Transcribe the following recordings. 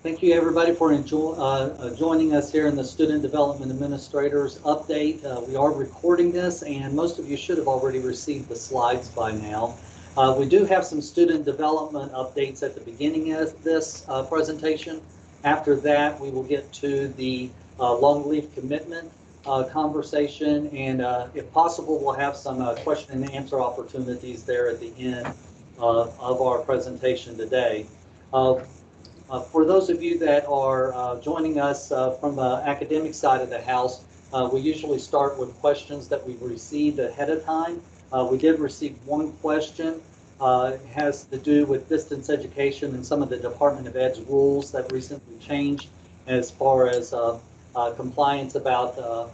Thank you, everybody, for joining us here in the Student Development Administrators Update. We are recording this, and most of you should have already received the slides by now. We do have some student development updates at the beginning of this presentation. After that, we will get to the long leave commitment conversation, and if possible, we'll have some question and answer opportunities there at the end of our presentation today. For those of you that are joining us from the academic side of the house, we usually start with questions that we've received ahead of time. We did receive one question. It has to do with distance education and some of the Department of Ed's rules that recently changed as far as compliance about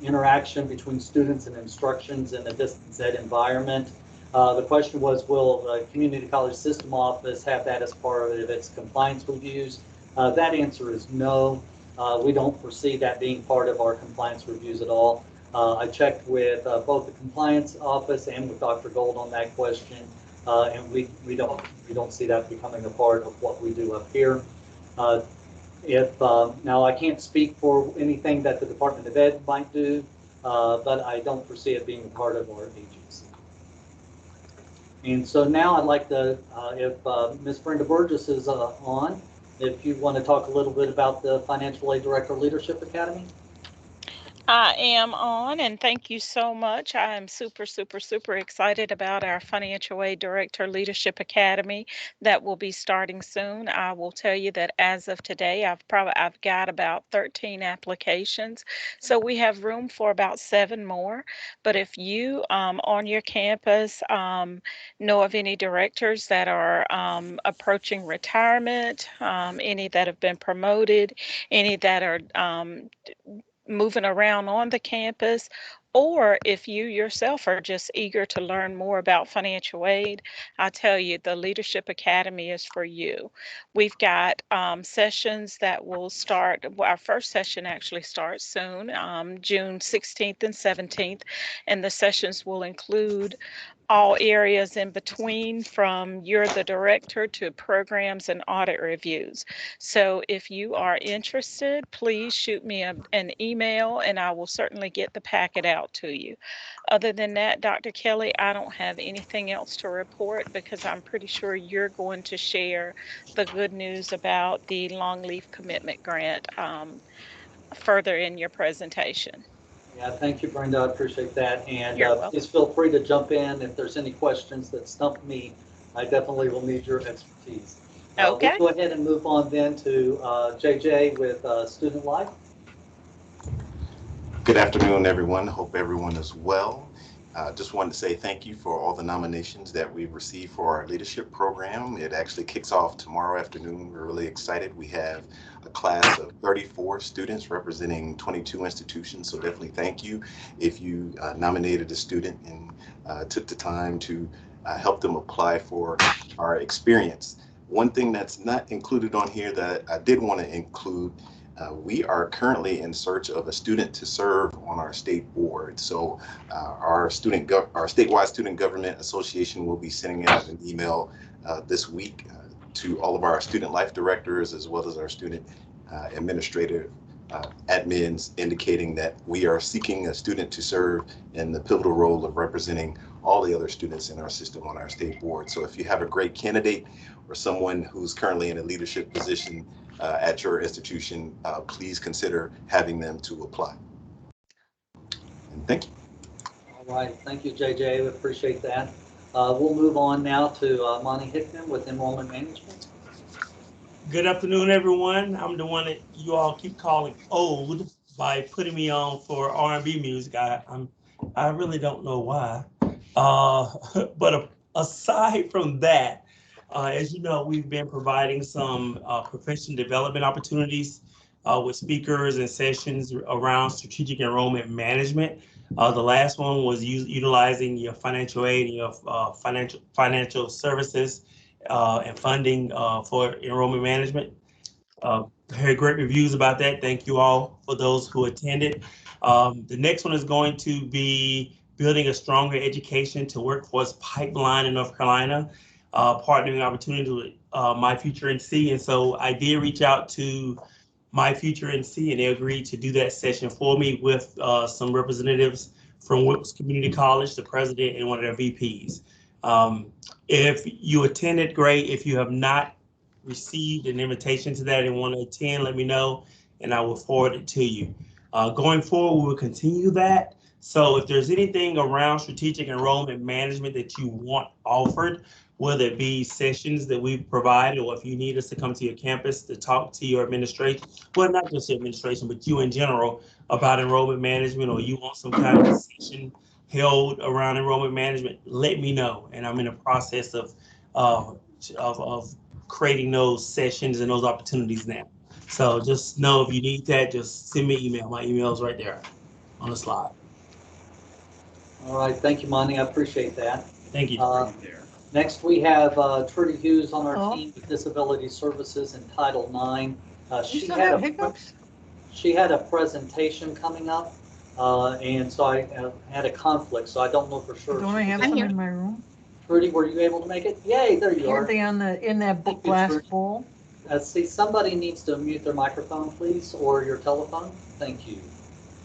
interaction between students and instructions in a distance ed environment. The question was, will the Community College System Office have that as part of its compliance reviews? That answer is no. We don't foresee that being part of our compliance reviews at all. I checked with both the compliance office and with Dr. Gold on that question, and we don't see that becoming a part of what we do up here. Now I can't speak for anything that the Department of Ed might do, but I don't foresee it being part of our agency. And so now I'd like to, if Ms. Brenda Burgess is on, if you want to talk a little bit about the Financial Aid Director Leadership Academy. I am on, and thank you so much. I am super excited about our Financial Aid Director Leadership Academy that will be starting soon. I will tell you that as of today, I've got about 13 applications, so we have room for about 7 more. But if you on your campus know of any directors that are approaching retirement, any that have been promoted, any that are moving around on the campus, or if you yourself are just eager to learn more about financial aid, I tell you, the Leadership Academy is for you. We've got sessions that will start. Our first session actually starts soon, June 16th and 17th, and the sessions will include all areas in between, from you're the director to programs and audit reviews. So if you are interested, please shoot me an email and I will certainly get the packet out to you. Other than that, Dr. Kelly, I don't have anything else to report because I'm pretty sure you're going to share the good news about the long leave commitment grant further in your presentation. Yeah, thank you, Brenda. I appreciate that. And You're welcome. please feel free to jump in if there's any questions that stump me. I definitely will need your expertise. Okay. We'll go ahead and move on then to JJ with Student Life. Good afternoon, everyone. Hope everyone is well. Just wanted to say thank you for all the nominations that we've received for our leadership program. It actually kicks off tomorrow afternoon. We're really excited. We have a class of 34 students representing 22 institutions, so definitely thank you if you nominated a student and took the time to help them apply for our experience. One thing that's not included on here that I did want to include, we are currently in search of a student to serve on our state board. So our statewide student government association will be sending out an email this week to all of our student life directors as well as our student administrative admins, indicating that we are seeking a student to serve in the pivotal role of representing all the other students in our system on our state board. So if you have a great candidate or someone who's currently in a leadership position at your institution, please consider having them to apply. And thank you. All right, thank you, JJ. We appreciate that. We'll move on now to Monty Hickman with Enrollment Management. Good afternoon, everyone. I'm the one that you all keep calling old by putting me on for R&B music. I really don't know why. But aside from that, as you know, we've been providing some professional development opportunities with speakers and sessions around strategic enrollment management. The last one was utilizing your financial aid and your financial services and funding for enrollment management. Heard great reviews about that. Thank you all for those who attended. The next one is going to be building a stronger education to workforce pipeline in North Carolina. partnering opportunity with My Future NC. And so I did reach out to My Future NC, and they agreed to do that session for me with some representatives from Wilkes Community College, the president, and one of their VPs. If you attended, great. If you have not received an invitation to that and want to attend, let me know, and I will forward it to you. Going forward, we will continue that. So if there's anything around strategic enrollment management that you want offered, whether it be sessions that we provide, or if you need us to come to your campus to talk to your administration, well, not just your administration, but you in general about enrollment management, or you want some kind of session held around enrollment management, let me know. And I'm in the process of creating those sessions and those opportunities now. So just know if you need that, just send me an email. My email is right there on the slide. All right, thank you, Monty. I appreciate that. Thank you. Next, we have Trudy Hughes on our team with Disability Services in Title IX. She had a presentation coming up, and so I had a conflict, so I don't know for sure. Don't I have some in my room? Trudy, were you able to make it? Yay, there you are. Are they in that glass bowl? See, somebody needs to mute their microphone, please, or your telephone. Thank you.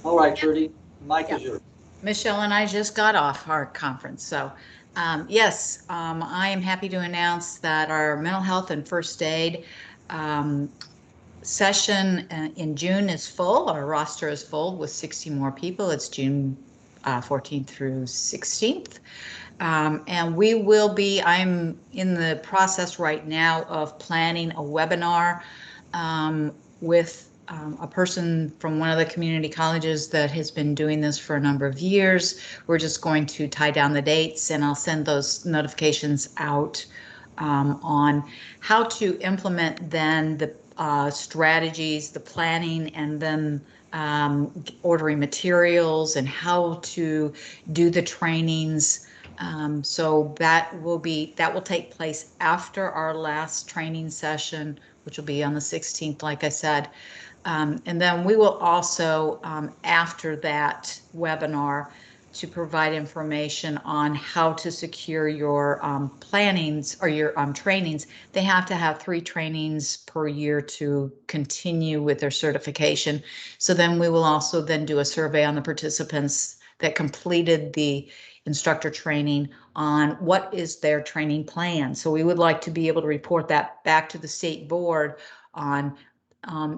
All right, Trudy, mic is yours. Michelle and I just got off our conference. So yes, I am happy to announce that our mental health and first aid session in June is full. Our roster is full with 60 more people. It's June 14th through 16th. And we will be, I'm in the process right now of planning a webinar with a person from one of the community colleges that has been doing this for a number of years. We're just going to tie down the dates, and I'll send those notifications out on how to implement then the strategies, the planning, and then ordering materials and how to do the trainings. So that will take place after our last training session, which will be on the 16th, like I said. And then we will also, after that webinar, to provide information on how to secure your plannings or your trainings. They have to have 3 trainings per year to continue with their certification. So then we will also then do a survey on the participants that completed the instructor training on what is their training plan. So we would like to be able to report that back to the state board on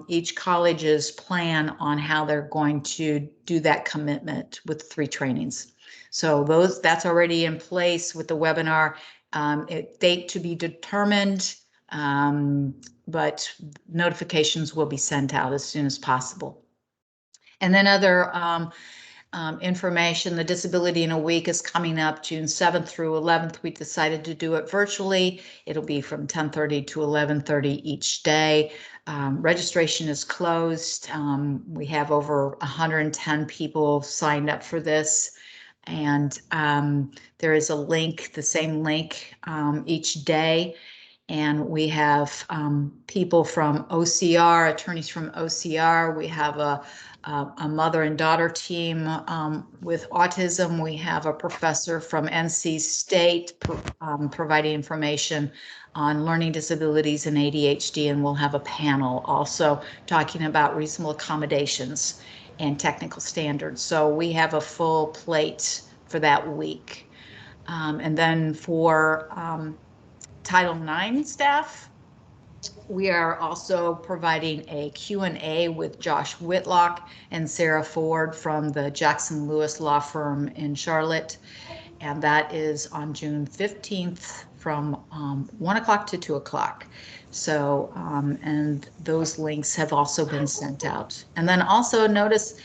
each college's plan on how they're going to do that commitment with 3 trainings. So that's already in place with the webinar. Date to be determined, but notifications will be sent out as soon as possible. And then other information, the Disability in a Week is coming up June 7th through 11th. We decided to do it virtually. It'll be from 10:30 to 11:30 each day. Registration is closed. We have over 110 people signed up for this. And there is a link, the same link each day. And we have people from OCR, attorneys from OCR. We have a mother and daughter team with autism. We have a professor from NC State providing information on learning disabilities and ADHD, and we'll have a panel also talking about reasonable accommodations and technical standards. So we have a full plate for that week. And then for Title IX staff, we are also providing a Q&A with Josh Whitlock and Sarah Ford from the Jackson Lewis Law Firm in Charlotte. And that is on June 15th from 1 o'clock to 2 o'clock. So, and those links have also been sent out. And then also notice,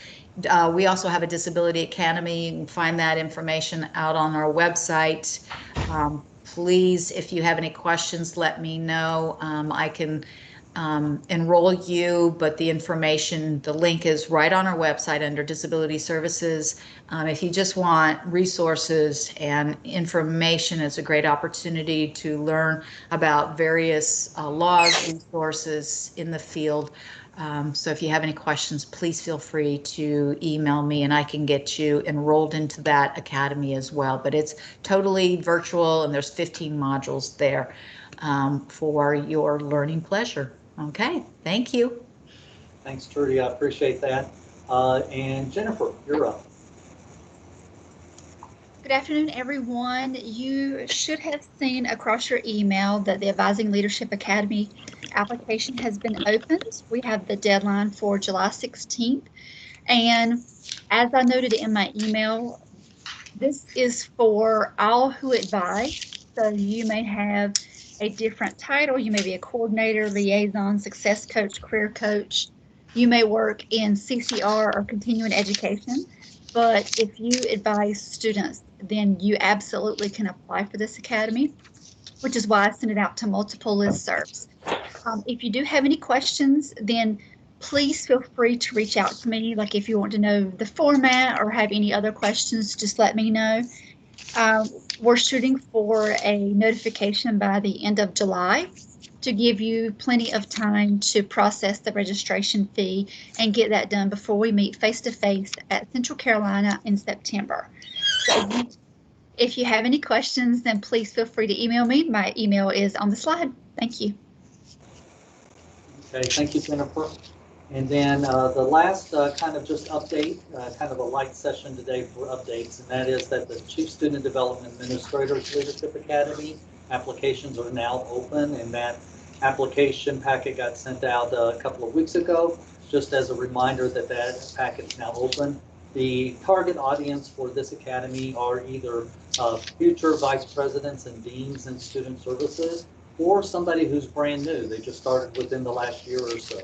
we also have a Disability Academy. You can find that information out on our website. Please, if you have any questions, let me know. I can enroll you, but the information, the link is right on our website under Disability Services. If you just want resources and information, it's a great opportunity to learn about various laws, resources in the field. So if you have any questions, please feel free to email me and I can get you enrolled into that academy as well. But it's totally virtual and there's 15 modules there for your learning pleasure. Okay, thank you. Thanks, Trudy. I appreciate that. And Jennifer, you're up. Good afternoon, everyone. You should have seen across your email that the Advising Leadership Academy application has been opened. We have the deadline for July 16th. And as I noted in my email, this is for all who advise. So you may have a different title. You may be a coordinator, liaison, success coach, career coach. You may work in CCR or continuing education. But if you advise students, then you absolutely can apply for this academy, which is why I sent it out to multiple listservs. If you do have any questions, then please feel free to reach out to me. Like if you want to know the format or have any other questions, just let me know. We're shooting for a notification by the end of July to give you plenty of time to process the registration fee and get that done before we meet face-to-face at Central Carolina in September. So if you have any questions, then please feel free to email me. My email is on the slide. Thank you. Okay, thank you, Jennifer. And then the last kind of just update, kind of a light session today for updates, and that is that the Chief Student Development Administrators Leadership Academy applications are now open, and that application packet got sent out a couple of weeks ago, just as a reminder that that packet is now open. The target audience for this academy are either future vice presidents and deans in student services, or somebody who's brand new. They just started within the last year or so.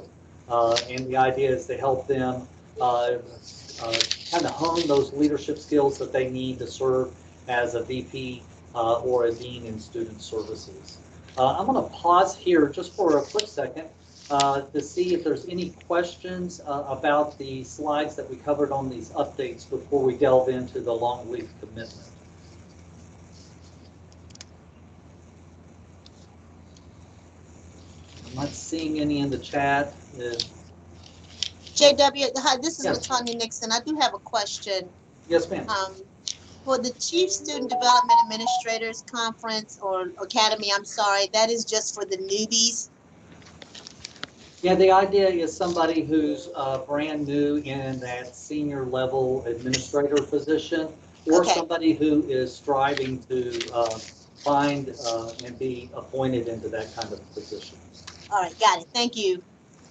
And the idea is to help them kind of hone those leadership skills that they need to serve as a VP or a dean in student services. I'm going to pause here just for a quick second to see if there's any questions about the slides that we covered on these updates before we delve into the long leave commitment. I'm not seeing any in the chat. JW, hi, this is Yes. Latanya Nixon. I do have a question. Yes, ma'am. For the Chief Student Development Administrators Conference or Academy, I'm sorry, that is just for the newbies? Yeah, the idea is somebody who's brand new in that senior level administrator position, or Okay. somebody who is striving to find and be appointed into that kind of position. All right, got it. Thank you.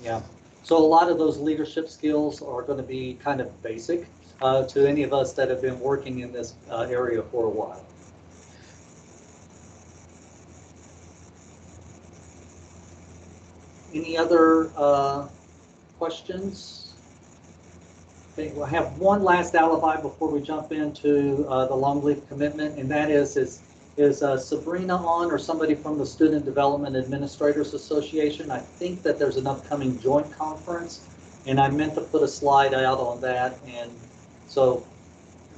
Yeah. So a lot of those leadership skills are going to be kind of basic to any of us that have been working in this area for a while. Any other questions? Okay, we'll have one last alibi before we jump into the long leave commitment, and that is Sabrina on, or somebody from the Student Development Administrators Association? I think that there's an upcoming joint conference, and I meant to put a slide out on that. And so,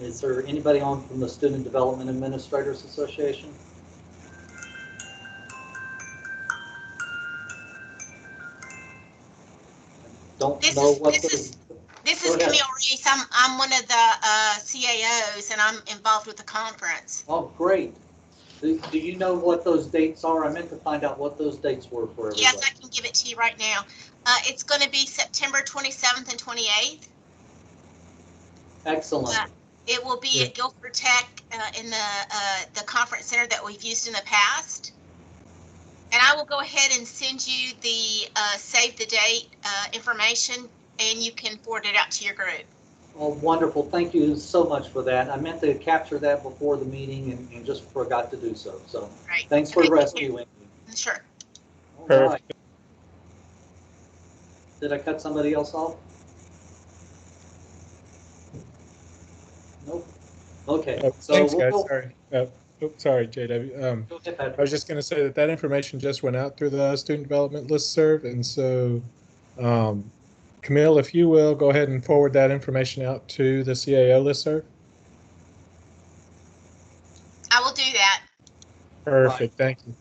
is there anybody on from the Student Development Administrators Association? Don't know what the. This Go is ahead. Camille Reese. I'm one of the CAOs, and I'm involved with the conference. Oh, great. Do you know what those dates are? I meant to find out what those dates were for everybody. Yes, I can give it to you right now. It's going to be September 27th and 28th. Excellent. It will be at Guilford Tech in the conference center that we've used in the past. And I will go ahead and send you the save the date information, and you can forward it out to your group. Well, wonderful. Thank you so much for that. I meant to capture that before the meeting and just forgot to do so. So Right. thanks for Okay, rescuing me. Sure. All right. Did I cut somebody else off? Nope. Okay. So Thanks, we'll guys. go. Sorry. Sorry, JW. Go ahead, Patrick. I was just going to say that information just went out through the student development listserv, and so Camille, if you will, go ahead and forward that information out to the CAO listserv. I will do that. Perfect. Thank you.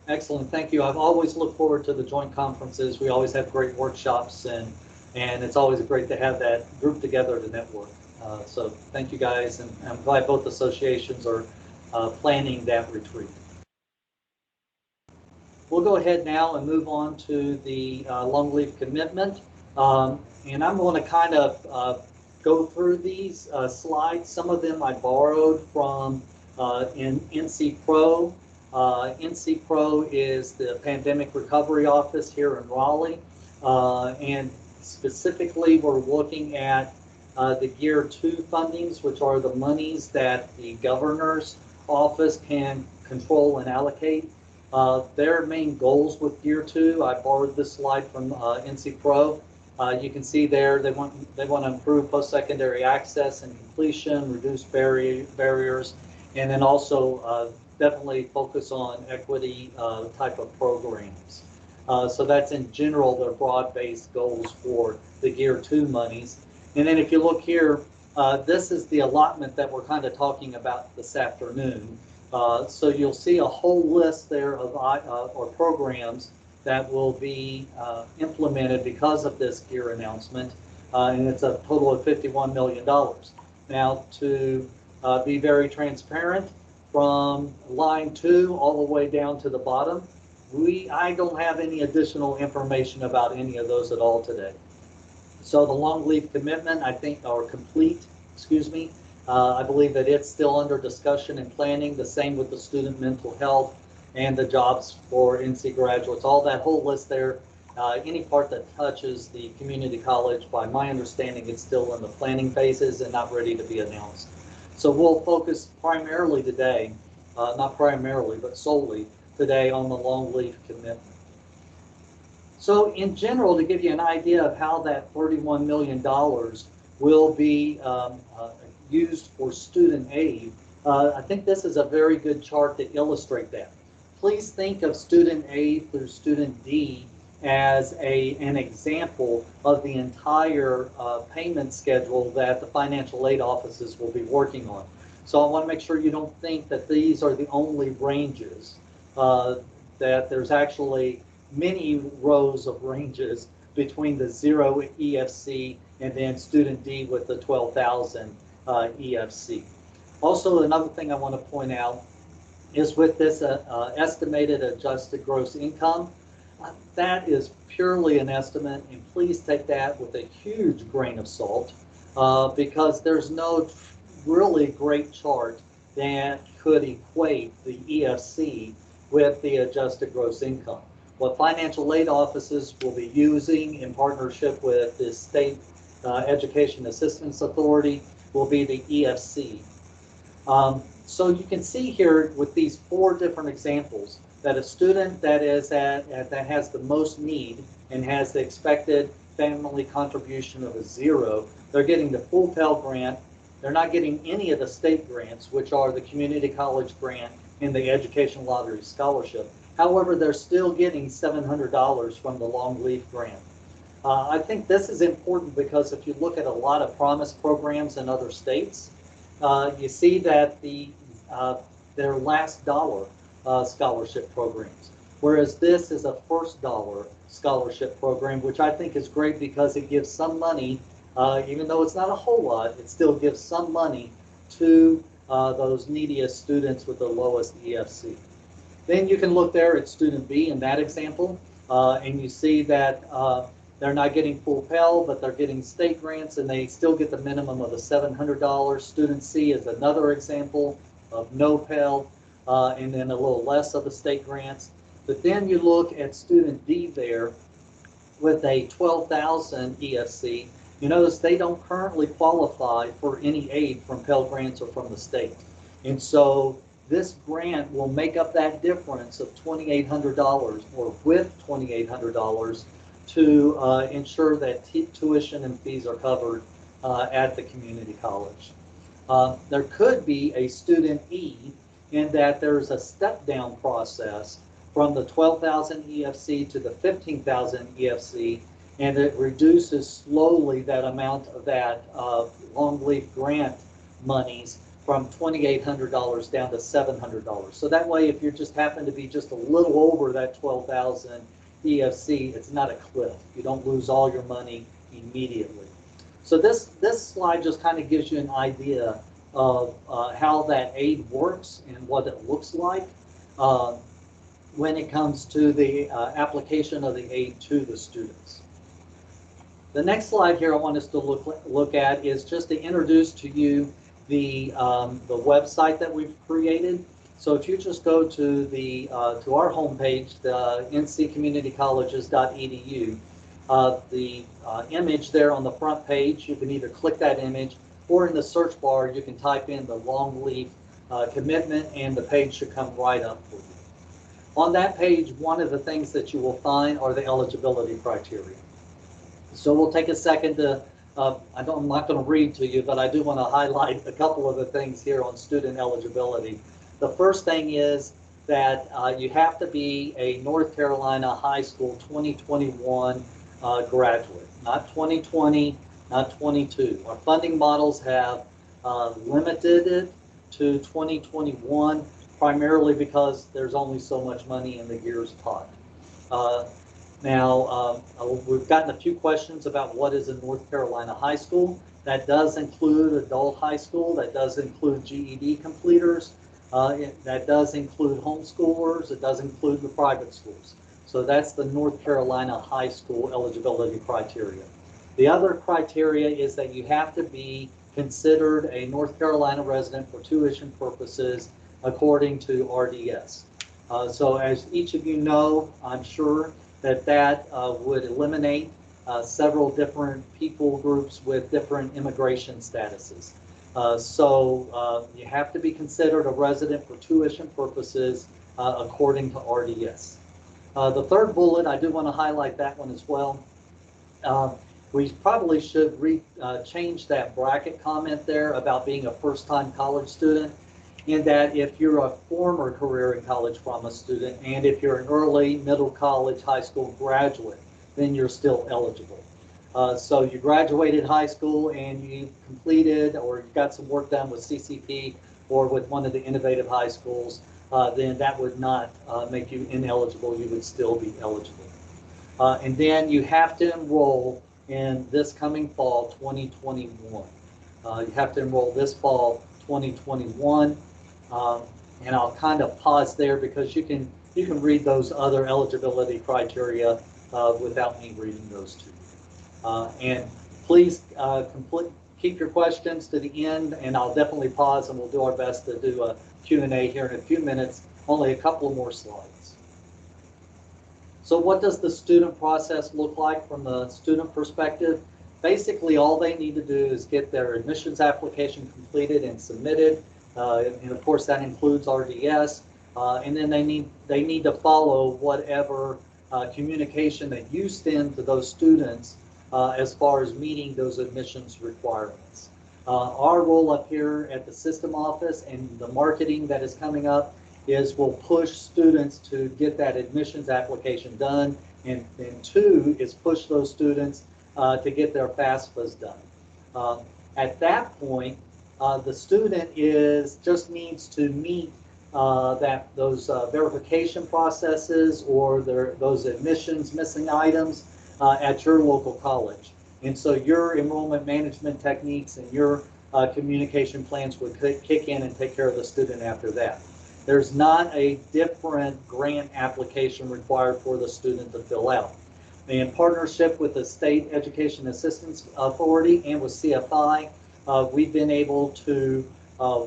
Excellent, thank you. I've always looked forward to the joint conferences. We always have great workshops, and it's always great to have that group together to network. So thank you guys, and I'm glad both associations are planning that retreat. We'll go ahead now and move on to the long leave commitment. And I'm going to kind of go through these slides. Some of them I borrowed from in NC Pro. NC Pro is the Pandemic Recovery Office here in Raleigh. And specifically, we're looking at the Gear 2 fundings, which are the monies that the governor's office can control and allocate. Their main goals with Gear 2, I borrowed this slide from NC Pro. You can see there they want to improve post-secondary access and completion, reduce barriers, and then also definitely focus on equity type of programs. So that's in general their broad-based goals for the Gear 2 monies. And then if you look here, this is the allotment that we're kind of talking about this afternoon. So you'll see a whole list there of or programs that will be implemented because of this Gear announcement, and it's a total of $51 million. Now, to be very transparent, from line 2 all the way down to the bottom, I don't have any additional information about any of those at all today. So the long leave commitment, I think, or complete, excuse me, I believe that it's still under discussion and planning. The same with the student mental health and the jobs for NC graduates, all that whole list there. Any part that touches the community college, by my understanding, it's still in the planning phases and not ready to be announced. So we'll focus primarily today, not primarily, but solely today on the long leave commitment. So in general, to give you an idea of how that $31 million will be used for student aid, I think this is a very good chart to illustrate that. Please think of student aid through student D as an example of the entire payment schedule that the financial aid offices will be working on. So I want to make sure you don't think that these are the only ranges, that there's actually many rows of ranges between the 0 EFC and then student D with the 12,000 EFC. Also, another thing I want to point out is with this estimated adjusted gross income, that is purely an estimate, and please take that with a huge grain of salt, because there's no really great chart that could equate the EFC with the adjusted gross income. What financial aid offices will be using in partnership with the State Education Assistance Authority will be the EFC. So you can see here with these 4 different examples that a student that has the most need and has the expected family contribution of a 0, they're getting the full Pell Grant. They're not getting any of the state grants, which are the Community College Grant and the Education Lottery Scholarship. However, they're still getting $700 from the Long Leave Grant. I think this is important because if you look at a lot of promise programs in other states, you see that their last dollar scholarship programs, whereas this is a first dollar scholarship program, which I think is great because it gives some money, even though it's not a whole lot, it still gives some money to those neediest students with the lowest EFC. Then you can look there at student B in that example, and you see that they're not getting full Pell, but they're getting state grants, and they still get the minimum of the $700. Student C is another example of no Pell, and then a little less of the state grants. But then you look at student D there with a 12,000 EFC. You notice they don't currently qualify for any aid from Pell Grants or from the state. And so this grant will make up that difference of $2,800, or with $2,800, to ensure that tuition and fees are covered at the community college. There could be a student E in that there's a step down process from the 12,000 EFC to the 15,000 EFC, and it reduces slowly that amount of that long leave grant monies from $2,800 down to $700. So that way, if you just happen to be just a little over that 12,000 EFC, it's not a cliff. You don't lose all your money immediately. So this slide just kind of gives you an idea of how that aid works and what it looks like when it comes to the application of the aid to the students. The next slide here I want us to look at is just to introduce to you the website that we've created. So if you just go to the to our homepage, the ncommunitycolleges.edu, the image there on the front page, you can either click that image, or in the search bar you can type in the Longleaf commitment, and the page should come right up for you. On that page, one of the things that you will find are the eligibility criteria. So we'll take a second to, I'm not going to read to you, but I do want to highlight a couple of the things here on student eligibility. The first thing is that you have to be a North Carolina High School 2021 graduate, not 2020, not 22. Our funding models have limited it to 2021, primarily because there's only so much money in the GEARS pot. Now, we've gotten a few questions about what is a North Carolina high school. That does include adult high school, that does include GED completers, that does include homeschoolers, it does include the private schools. So that's the North Carolina high school eligibility criteria. The other criteria is that you have to be considered a North Carolina resident for tuition purposes according to RDS. So as each of you know, I'm sure that would eliminate several different people groups with different immigration statuses. So you have to be considered a resident for tuition purposes according to RDS. The third bullet, I do want to highlight that one as well. We probably should change that bracket comment there about being a first-time college student, in that if you're a former career in college promise student, and if you're an early middle college high school graduate, then you're still eligible. So you graduated high school and you completed or you got some work done with CCP or with one of the innovative high schools, then that would not make you ineligible. You would still be eligible. And then you have to enroll in this coming fall 2021. You have to enroll this fall 2021. And I'll kind of pause there because you can read those other eligibility criteria without me reading those to you. And please keep your questions to the end, and I'll definitely pause and we'll do our best to do a Q&A here in a few minutes, only a couple more slides. So what does the student process look like from the student perspective? Basically, all they need to do is get their admissions application completed and submitted. And of course, that includes RDS. And then they need to follow whatever communication that you send to those students as far as meeting those admissions requirements. Our role up here at the system office and the marketing that is coming up is we'll push students to get that admissions application done, and two is push those students to get their FAFSAs done. At that point, the student just needs to meet those verification processes or those admissions missing items at your local college. And so your enrollment management techniques and your communication plans would kick in and take care of the student after that. There's not a different grant application required for the student to fill out. In partnership with the State Education Assistance Authority and with CFI, we've been able to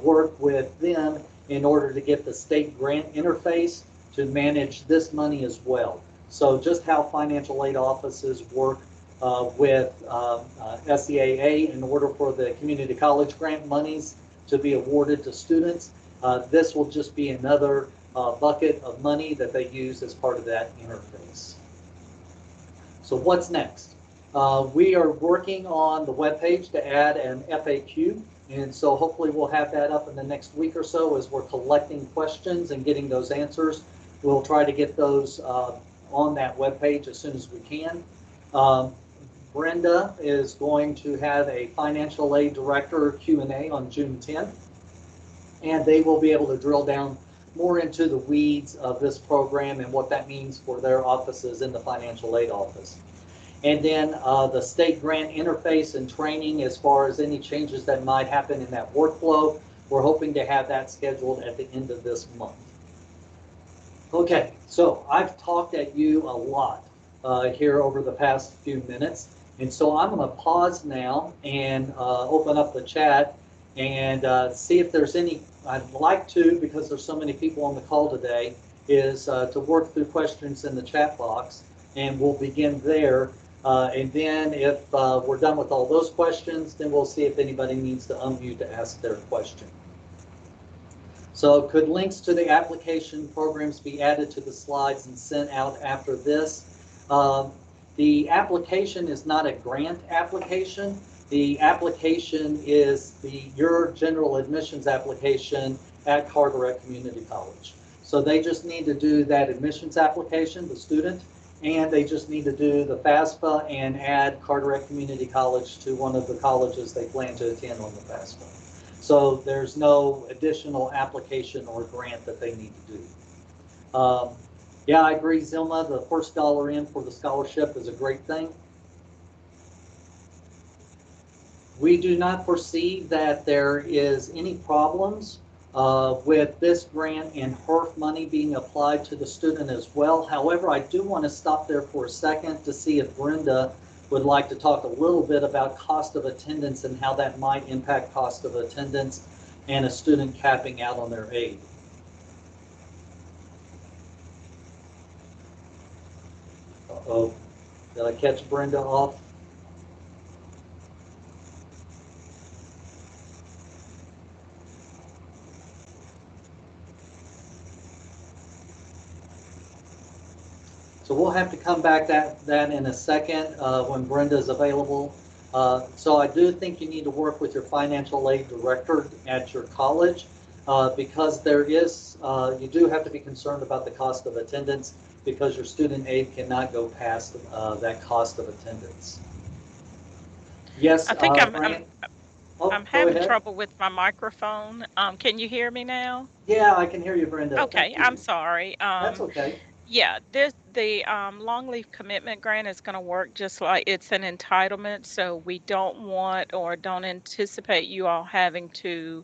work with them in order to get the state grant interface to manage this money as well. So just how financial aid offices work with SEAA in order for the community college grant monies to be awarded to students, this will just be another bucket of money that they use as part of that interface. So what's next? We are working on the webpage to add an FAQ, and so hopefully we'll have that up in the next week or so as we're collecting questions and getting those answers. We'll try to get those on that webpage as soon as we can. Brenda is going to have a financial aid director Q&A on June 10th. and they will be able to drill down more into the weeds of this program and what that means for their offices in the financial aid office. And then the state grant interface and training, as far as any changes that might happen in that workflow, we're hoping to have that scheduled at the end of this month. Okay, so I've talked at you a lot here over the past few minutes. And so I'm going to pause now and open up the chat and see if there's any. I'd like to, because there's so many people on the call today, is to work through questions in the chat box, and we'll begin there. And then if we're done with all those questions, then we'll see if anybody needs to unmute to ask their question. So could links to the application programs be added to the slides and sent out after this? The application is not a grant application. The application is your general admissions application at Carteret Community College. So they just need to do that admissions application, the student, and they just need to do the FAFSA and add Carteret Community College to one of the colleges they plan to attend on the FAFSA. So there's no additional application or grant that they need to do. Yeah, I agree, Zilma. The first dollar in for the scholarship is a great thing. We do not foresee that there is any problems with this grant and HERF money being applied to the student as well. However, I do want to stop there for a second to see if Brenda would like to talk a little bit about cost of attendance and how that might impact cost of attendance and a student capping out on their aid. Uh-oh, did I catch Brenda off? So we'll have to come back that in a second when Brenda's available. So I do think you need to work with your financial aid director at your college because there is, you do have to be concerned about the cost of attendance because your student aid cannot go past that cost of attendance. Yes, I think go I'm having ahead. trouble with my microphone. Can you hear me now? Yeah, I can hear you, Brenda. Okay, I'm sorry. That's okay. Yeah, the long leave commitment grant is going to work just like it's an entitlement. So we don't want or don't anticipate you all having to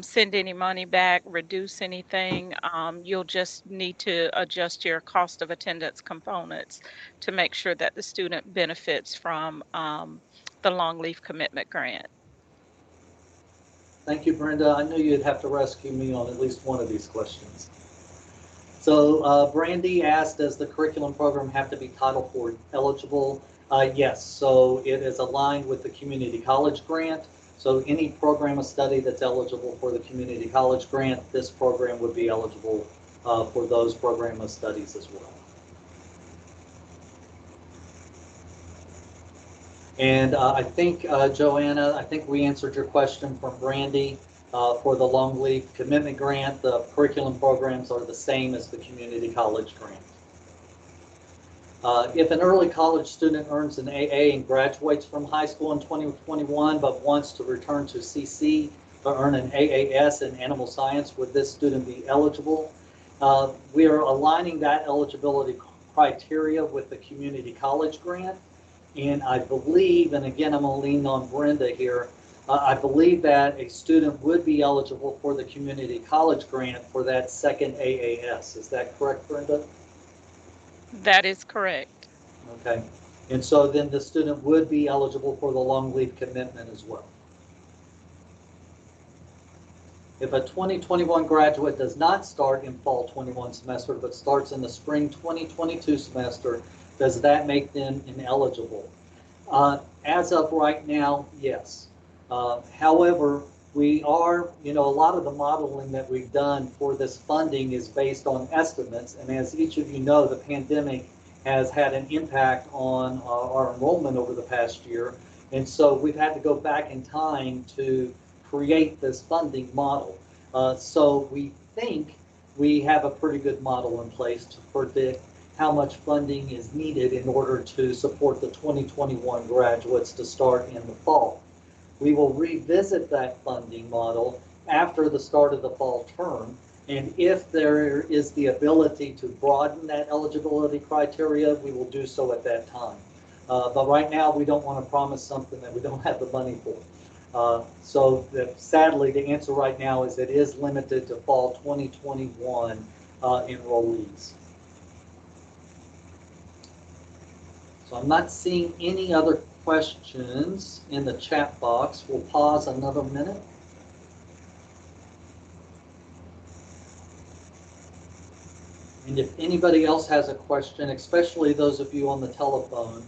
send any money back, reduce anything. You'll just need to adjust your cost of attendance components to make sure that the student benefits from the long leave commitment grant. Thank you, Brenda. I knew you'd have to rescue me on at least one of these questions. So Brandy asked, does the curriculum program have to be Title IV eligible? Yes, so it is aligned with the community college grant. So any program of study that's eligible for the community college grant, this program would be eligible for those program of studies as well. And I think, Joanna, I think we answered your question from Brandy. For the long leave commitment grant, the curriculum programs are the same as the community college grant. If an early college student earns an AA and graduates from high school in 2021 but wants to return to CC to earn an AAS in animal science, would this student be eligible? We are aligning that eligibility criteria with the community college grant. And I believe, and again, I'm going to lean on Brenda here, I believe that a student would be eligible for the community college grant for that second AAS. Is that correct, Brenda? That is correct. Okay. And so then the student would be eligible for the long leave commitment as well. If a 2021 graduate does not start in fall 21 semester, but starts in the spring 2022 semester, does that make them ineligible? As of right now, yes. However, we are, a lot of the modeling that we've done for this funding is based on estimates. And as each of you know, the pandemic has had an impact on our enrollment over the past year. And so we've had to go back in time to create this funding model. So we think we have a pretty good model in place to predict how much funding is needed in order to support the 2021 graduates to start in the fall. We will revisit that funding model after the start of the fall term. And if there is the ability to broaden that eligibility criteria, we will do so at that time. But right now, we don't want to promise something that we don't have the money for. Sadly, the answer right now is it is limited to fall 2021 enrollees. So I'm not seeing any other questions in the chat box. We'll pause another minute. And if anybody else has a question, especially those of you on the telephone,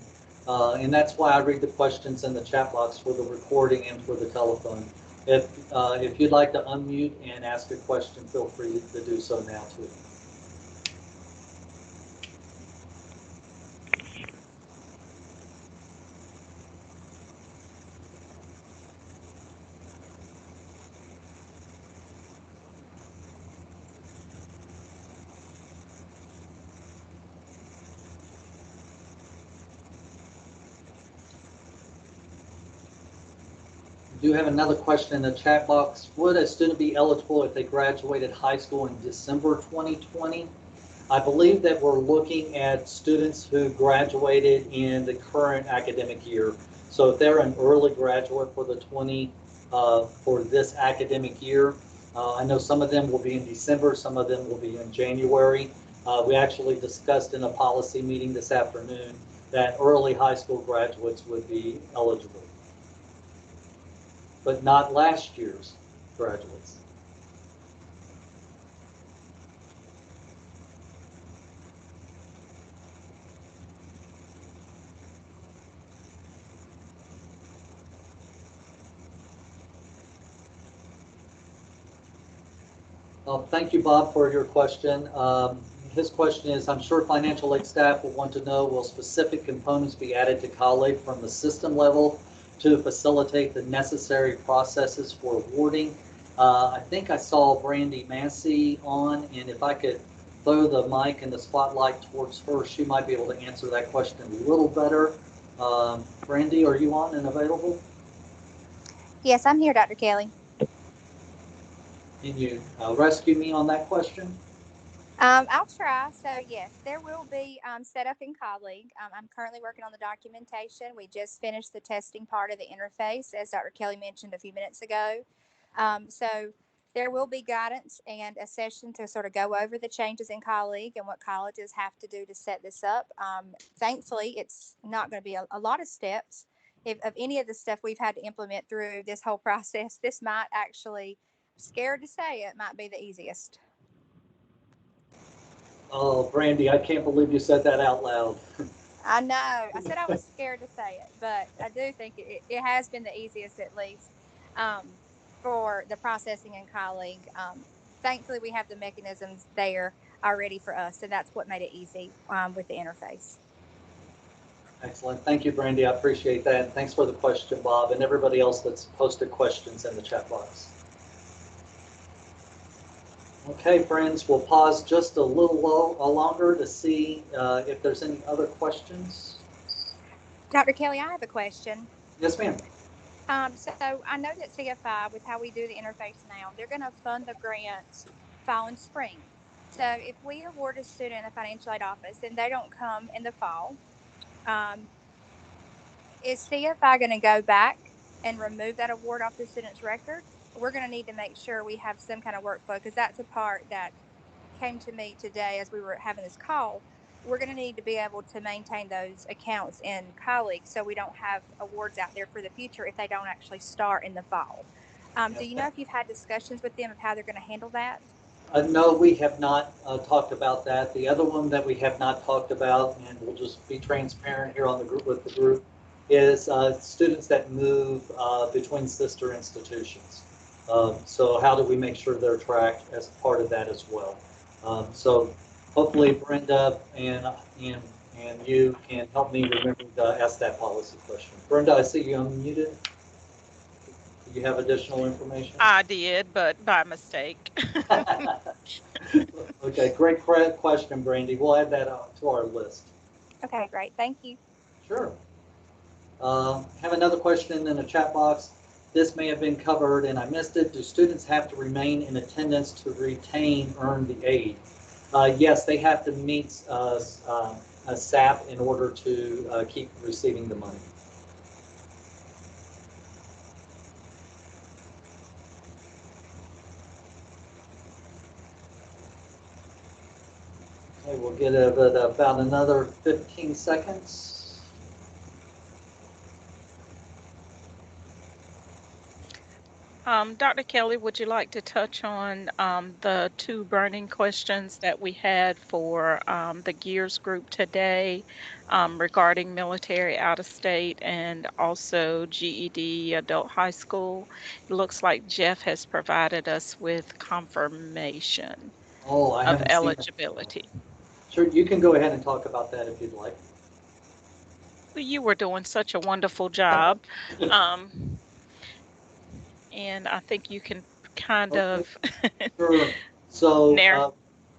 and that's why I read the questions in the chat box for the recording and for the telephone. If you'd like to unmute and ask a question, feel free to do so now too. We do have another question in the chat box. Would a student be eligible if they graduated high school in December 2020? I believe that we're looking at students who graduated in the current academic year. So if they're an early graduate for for this academic year, I know some of them will be in December, some of them will be in January. We actually discussed in a policy meeting this afternoon that early high school graduates would be eligible, but not last year's graduates. Thank you, Bob, for your question. His question is, I'm sure financial aid staff will want to know, will specific components be added to COLLATE from the system level to facilitate the necessary processes for awarding? I think I saw Brandy Massey on, and if I could throw the mic and the spotlight towards her, she might be able to answer that question a little better. Brandy, are you on and available? Yes, I'm here, Dr. Kelly. Can you rescue me on that question? I'll try. So yes, there will be set up in colleague. I'm currently working on the documentation. We just finished the testing part of the interface, as Dr. Kelly mentioned a few minutes ago. So there will be guidance and a session to sort of go over the changes in colleague and what colleges have to do to set this up. Thankfully, it's not going to be a lot of steps. If of any of the stuff we've had to implement through this whole process, this might actually, scared to say it, might be the easiest. Oh, Brandy, I can't believe you said that out loud. I know. I said I was scared to say it, but I do think it has been the easiest, at least, for the processing and colleague. Thankfully, we have the mechanisms there already for us, so that's what made it easy with the interface. Excellent. Thank you, Brandy. I appreciate that. Thanks for the question, Bob, and everybody else that's posted questions in the chat box. Okay, friends, we'll pause just a little longer to see if there's any other questions. Dr. Kelly, I have a question. Yes, ma'am. So I know that CFI, with how we do the interface now, they're going to fund the grants fall and spring. So if we award a student a financial aid office and they don't come in the fall, is CFI going to go back and remove that award off the student's record? We're going to need to make sure we have some kind of workflow, because that's a part that came to me today as we were having this call. We're going to need to be able to maintain those accounts in colleague so we don't have awards out there for the future if they don't actually start in the fall. Do you know if you've had discussions with them of how they're going to handle that? No, we have not talked about that. The other one that we have not talked about, and we'll just be transparent here on the group with the group, is students that move between sister institutions. So how do we make sure they're tracked as part of that as well? So hopefully Brenda and you can help me remember to ask that policy question. Brenda, I see you unmuted. Do you have additional information? I did, but by mistake. Okay, great question, Brandy. We'll add that to our list. Okay, great. Thank you. Sure. Have another question in the chat box. this may have been covered and I missed it. Do students have to remain in attendance to retain earn the aid? Yes, they have to meet a SAP in order to keep receiving the money. Okay, we'll give it about another 15 seconds. Dr. Kelly, would you like to touch on the two burning questions that we had for the GEARS group today regarding military out of state and also GED adult high school? It looks like Jeff has provided us with confirmation I of haven't seen it. eligibility. Sure, you can go ahead and talk about that if you'd like. Well, you were doing such a wonderful job. And I think you can kind of Sure. So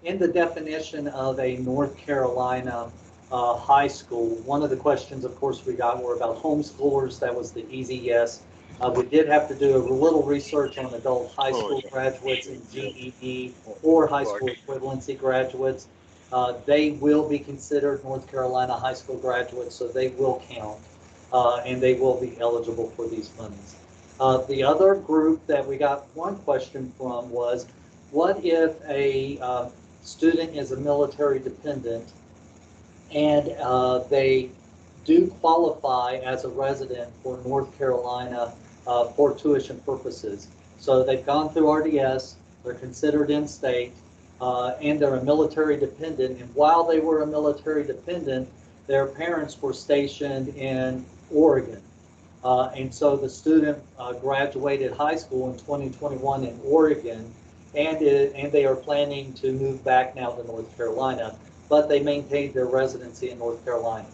in the definition of a North Carolina high school, one of the questions, of course, we got were about homeschoolers. That was the easy yes. We did have to do a little research on adult high school graduates and GED or high school equivalency graduates. They will be considered North Carolina high school graduates, so they will count and they will be eligible for these funds. The other group that we got one question from was, what if a student is a military dependent and they do qualify as a resident for North Carolina for tuition purposes? So they've gone through RDS, they're considered in-state, and they're a military dependent. And while they were a military dependent, their parents were stationed in Oregon. And so the student graduated high school in 2021 in Oregon, and they are planning to move back now to North Carolina, but they maintained their residency in North Carolina.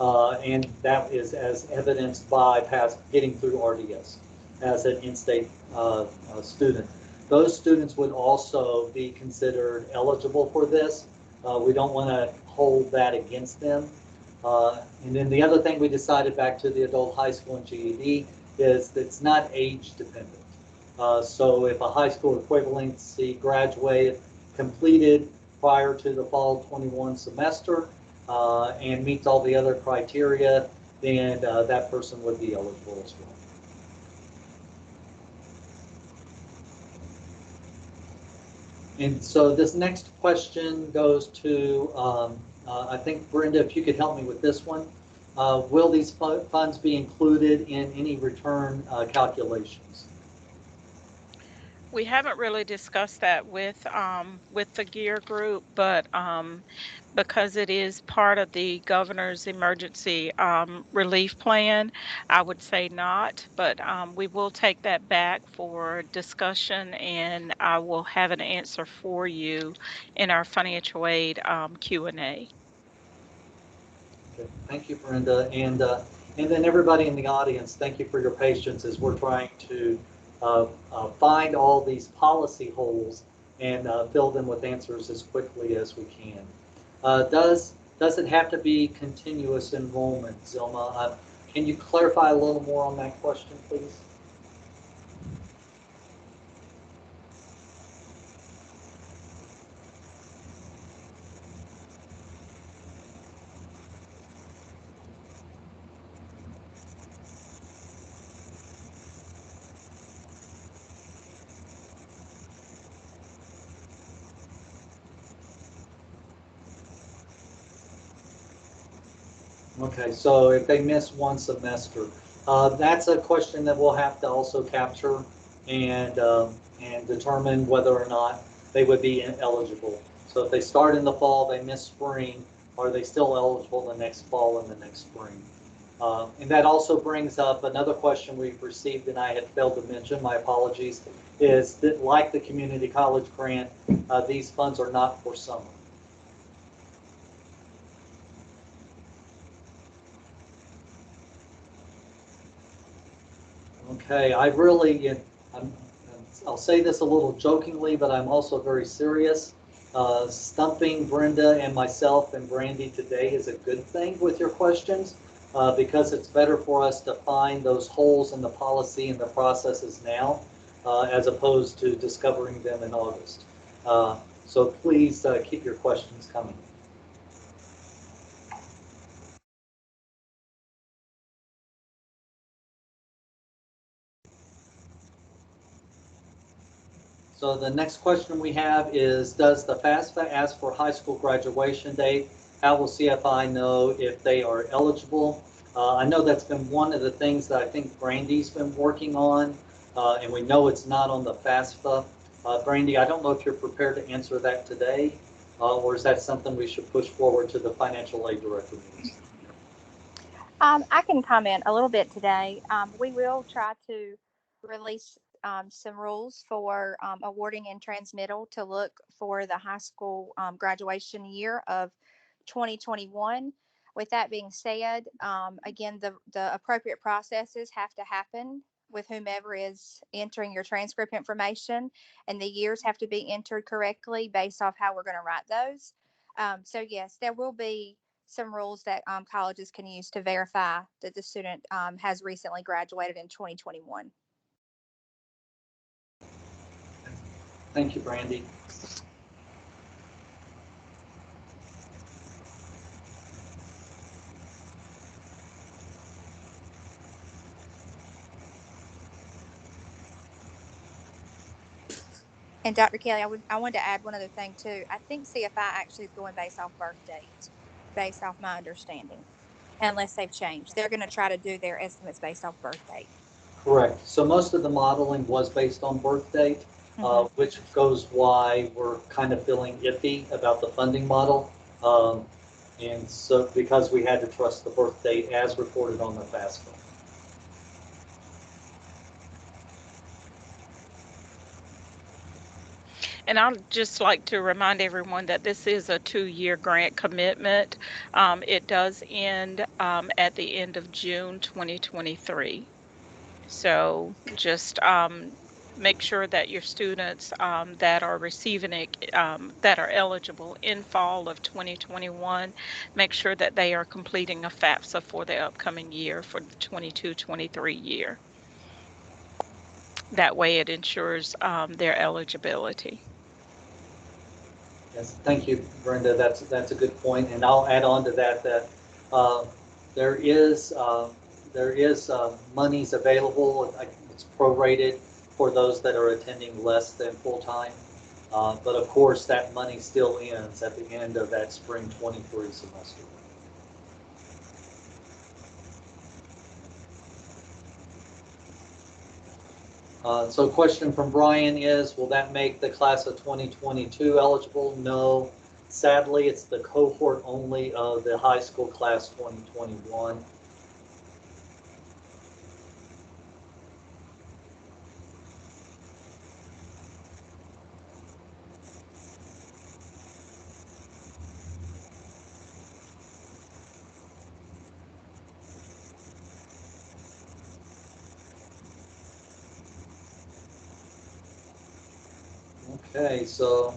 And that is as evidenced by getting through RDS as an in-state student. Those students would also be considered eligible for this. We don't want to hold that against them. And then the other thing we decided back to the adult high school and GED is that it's not age dependent. So if a high school equivalency graduate completed prior to the fall 21 semester and meets all the other criteria, then that person would be eligible as well. And so this next question goes to I think, Brenda, if you could help me with this one. Will these funds be included in any return calculations? We haven't really discussed that with the GEAR group, but because it is part of the governor's emergency relief plan, I would say not, but we will take that back for discussion, and I will have an answer for you in our financial aid Q&A. Okay. Thank you, Brenda, and then everybody in the audience, thank you for your patience as we're trying to find all these policy holes and fill them with answers as quickly as we can. Does it have to be continuous enrollment, Zilma? Can you clarify a little more on that question, please? Okay, so if they miss one semester, that's a question that we'll have to also capture and determine whether or not they would be eligible. So if they start in the fall, they miss spring, are they still eligible the next fall and the next spring? And that also brings up another question we've received, and I had failed to mention, my apologies, is that like the community college grant, these funds are not for summer. Okay, I'll say this a little jokingly, but I'm also very serious. Stumping Brenda and myself and Brandy today is a good thing with your questions. because it's better for us to find those holes in the policy and the processes now, as opposed to discovering them in August. So please keep your questions coming. So the next question we have is, does the FAFSA ask for high school graduation date? How will CFI know if they are eligible? I know that's been one of the things that I think Brandy's been working on, and we know it's not on the FAFSA. Brandy, I don't know if you're prepared to answer that today, or is that something we should push forward to the financial aid director meetings? I can comment a little bit today. We will try to release some rules for awarding and transmittal to look for the high school graduation year of 2021. With that being said, again, the appropriate processes have to happen with whomever is entering your transcript information, and the years have to be entered correctly based off how we're going to write those. So yes, there will be some rules that colleges can use to verify that the student has recently graduated in 2021. Thank you, Brandy. And Dr. Kelly, I wanted to add one other thing too. I think CFI actually is going based off birth date, based off my understanding, unless they've changed. They're going to try to do their estimates based off birth date. Correct. So most of the modeling was based on birth date, which goes why we're kind of feeling iffy about the funding model. And so because we had to trust the birth date as reported on the FAFSA. And I'd just like to remind everyone that this is a 2-year grant commitment. It does end at the end of June 2023. So just make sure that your students that are receiving it, that are eligible in fall of 2021, make sure that they are completing a FAFSA for the upcoming year, for the 22-23 year. That way it ensures their eligibility. Yes, thank you, Brenda. That's a good point, and I'll add on to that there is monies available. It's prorated for those that are attending less than full time, but of course that money still ends at the end of that spring 23 semester. So question from Brian is, will that make the class of 2022 eligible? No. Sadly, it's the cohort only of the high school class 2021. Okay, so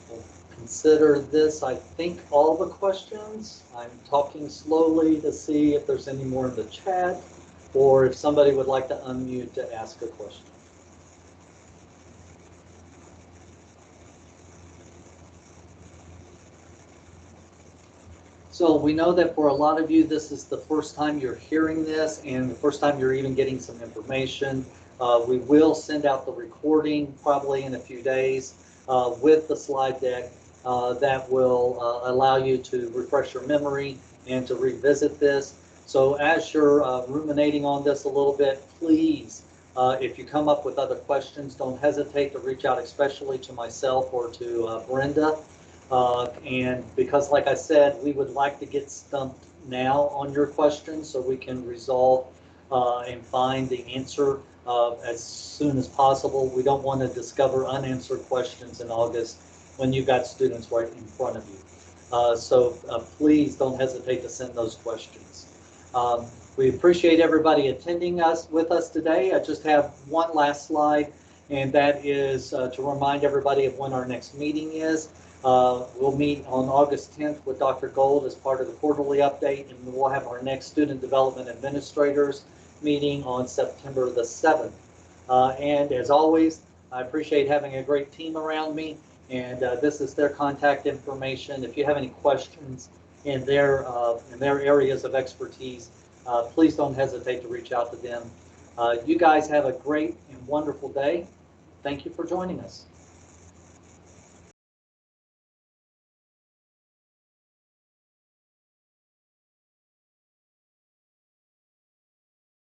we'll consider this, I think, all the questions. I'm talking slowly to see if there's any more in the chat, or if somebody would like to unmute to ask a question. So we know that for a lot of you, this is the first time you're hearing this and the first time you're even getting some information. We will send out the recording probably in a few days with the slide deck that will allow you to refresh your memory and to revisit this. So as you're ruminating on this a little bit, please, if you come up with other questions, don't hesitate to reach out, especially to myself or to Brenda. And because, like I said, we would like to get stumped now on your questions so we can resolve and find the answer as soon as possible. We don't want to discover unanswered questions in August when you've got students right in front of you. So please don't hesitate to send those questions. We appreciate everybody attending with us today. I just have one last slide, and that is to remind everybody of when our next meeting is. We'll meet on August 10th with Dr. Gold as part of the quarterly update, and we'll have our next Student Development Administrators meeting on September the 7th. And as always, I appreciate having a great team around me, and this is their contact information. If you have any questions in their areas of expertise, please don't hesitate to reach out to them. You guys have a great and wonderful day. Thank you for joining us.